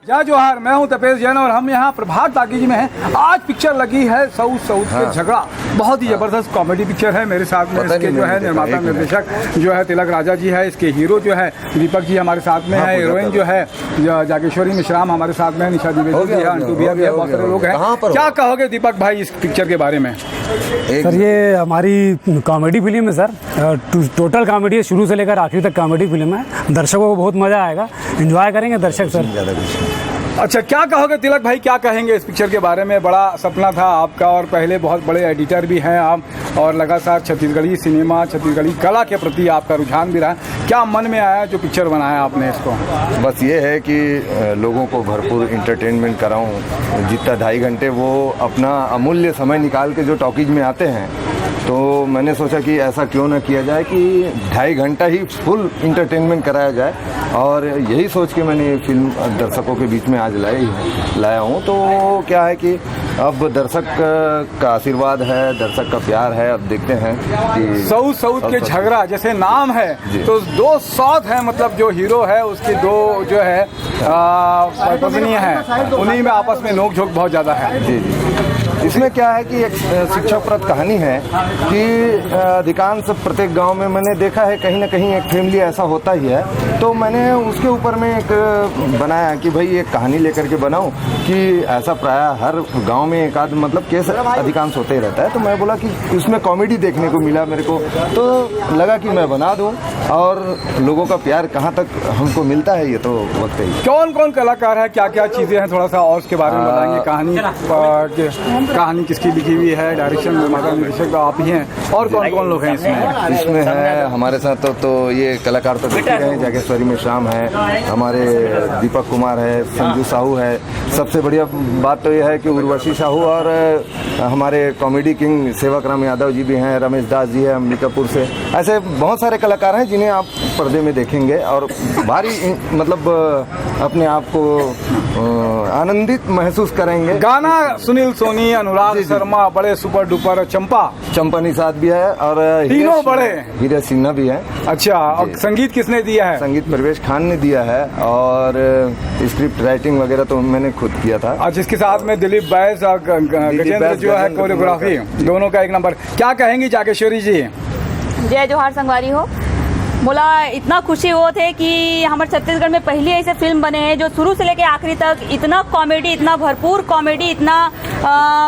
जय जोहार, मैं हूं तपेश जैन और हम यहाँ प्रभात टाकीज में हैं। आज पिक्चर लगी है साउथ के झगड़ा। बहुत ही जबरदस्त कॉमेडी पिक्चर है। मेरे साथ में इसके जो है निर्माता निर्देशक जो है तिलक राजा जी है, इसके हीरो जो है दीपक जी हमारे साथ में है, हीरोइन जो है जागेश्वरी मिश्राम हमारे साथ में, निशा द्विवेदी भी है, अंटू भैया भी है, बहुत सारे लोग हैं। क्या कहोगे दीपक भाई इस पिक्चर के बारे में? सर ये हमारी कॉमेडी फिल्म है सर, टोटल कॉमेडी है, शुरू से लेकर आखिरी तक कॉमेडी फिल्म है। दर्शकों को बहुत मजा आएगा, एंजॉय करेंगे दर्शक सर। अच्छा, क्या कहोगे तिलक भाई, क्या कहेंगे इस पिक्चर के बारे में? बड़ा सपना था आपका और पहले बहुत बड़े एडिटर भी हैं आप और लगातार छत्तीसगढ़ी सिनेमा, छत्तीसगढ़ी कला के प्रति आपका रुझान भी रहा। क्या मन में आया जो पिक्चर बनाया आपने इसको? बस ये है कि लोगों को भरपूर इंटरटेनमेंट कराऊं। जितना 2.5 घंटे वो अपना अमूल्य समय निकाल के जो टॉकीज में आते हैं, तो मैंने सोचा कि ऐसा क्यों ना किया जाए कि 2.5 घंटा ही फुल इंटरटेनमेंट कराया जाए। और यही सोच के मैंने ये फिल्म दर्शकों के बीच में आज लाया हूँ। तो क्या है कि अब दर्शक का आशीर्वाद है, दर्शक का प्यार है। अब देखते हैं कि साउथ के झगड़ा जैसे नाम है तो 2 साउथ है, मतलब जो हीरो है उसकी 2 जो है पत्नी है, उन्हीं में आपस में नोक झोंक बहुत ज़्यादा है। जी जी। इसमें क्या है कि एक शिक्षाप्रद कहानी है कि अधिकांश प्रत्येक गांव में मैंने देखा है कहीं ना कहीं एक फैमिली ऐसा होता ही है। तो मैंने उसके ऊपर में एक बनाया कि भाई एक कहानी लेकर के बनाऊं कि ऐसा प्रायः हर गांव में एक आध मतलब केस अधिकांश होते ही रहता है। तो मैं बोला कि उसमें कॉमेडी देखने को मिला मेरे को, तो लगा कि मैं बना दूं। और लोगों का प्यार कहाँ तक हमको मिलता है ये तो वक्त ही। कौन कौन कलाकार है, क्या क्या चीज़ें हैं, थोड़ा सा और उसके बारे में बताएंगे? कहानी किसकी लिखी हुई है? डायरेक्शन निर्माता निर्देशक आप ही हैं, और कौन कौन लोग हैं इसमें? इसमें है हमारे साथ तो ये कलाकार तो देख रहे हैं, जागेश्वरी मिश्राम है, हमारे दीपक कुमार है, संजू साहू है। सबसे बढ़िया बात तो यह है कि उर्वशी साहू और हमारे कॉमेडी किंग सेवक राम यादव जी भी हैं, रमेश दास जी है अंबिकापुर से। ऐसे बहुत सारे कलाकार हैं जिन्हें आप पर्दे में देखेंगे और भारी मतलब अपने आप को आनंदित महसूस करेंगे। गाना सुनील सोनी, अनुराग शर्मा, बड़े सुपर डुपर, चंपा निषाद भी है और तीनों बड़े, हीरा सिन्हा भी है। अच्छा, और संगीत किसने दिया है? संगीत परवेश खान ने दिया है और स्क्रिप्ट राइटिंग वगैरह तो मैंने खुद किया था। और जिसके साथ में दिलीप बैस और गजेंद्र जो है कोरियोग्राफी, दोनों का 1 नंबर। क्या कहेंगी जागेश्वरी जी? जय जोहार संगवारी हो। बोला इतना खुशी हो थे कि हमारे छत्तीसगढ़ में पहली ऐसे फिल्म बने हैं जो शुरू से लेके आखिरी तक इतना कॉमेडी, इतना भरपूर कॉमेडी, इतना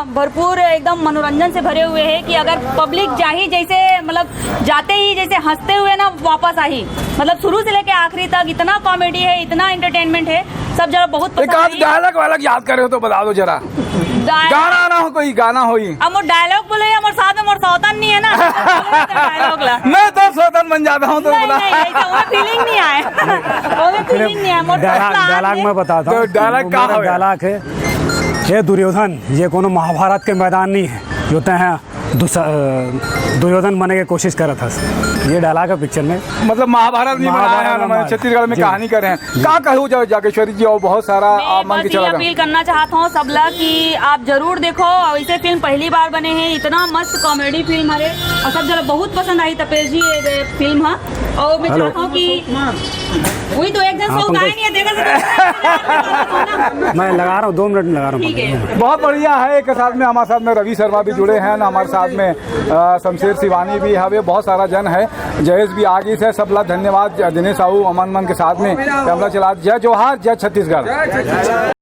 भरपूर एकदम मनोरंजन से भरे हुए हैं कि अगर पब्लिक जाही जैसे मतलब जाते ही जैसे हंसते हुए ना वापस आई। मतलब शुरू से लेके आखिरी तक इतना कॉमेडी है, इतना एंटरटेनमेंट है, सब जरा बहुत एक आध डायलॉग वालक याद करे हो तो बता दो जरा। गाना ना हो, कोई गाना हो ही। अब मोर डायलॉग बोले हमारे साथ में मोर सौतन नहीं है ना, डायलॉग ला मैं तो सौतन बन जाता हूँ तो फीलिंग नहीं आया, फीलिंग नहीं आया। डायलॉग मैं बताता हूँ। डायलॉग है, ये दुर्योधन ये कोनो महाभारत के मैदान नहीं है, होते हैं दुर्योधन बनने की कोशिश कर रहा था। ये डायलॉग है पिक्चर में, मतलब महाभारत नहीं बनाया है, छत्तीसगढ़ में कहानी कर रहे हैं। क्या कहूँ जागेश्वरी जी, और बहुत सारा मन की चला अपील करना चाहता हूँ सब लोग कि आप जरूर देखो। ऐसे फिल्म पहली बार बने हैं, इतना मस्त कॉमेडी फिल्म है और सब जरा बहुत पसंद आई तपेश जी ये फिल्म है। और मैं चाहता हूँ कि वही तो एक जन सो गाय नहीं है, देखा मैं लगा रहा हूँ 2 मिनट में लगा रहा हूँ। बहुत बढ़िया है। एक साथ में हमारे साथ में रवि शर्मा भी जुड़े हैं ना, हमारे साथ में शमशेर शिवानी भी है, बहुत सारा जन है, जयेश भी आगे से। सब लोग धन्यवाद। दिनेश साहू अमन मन के साथ में कैमरा चला। जय जोहार, जय छत्तीसगढ़।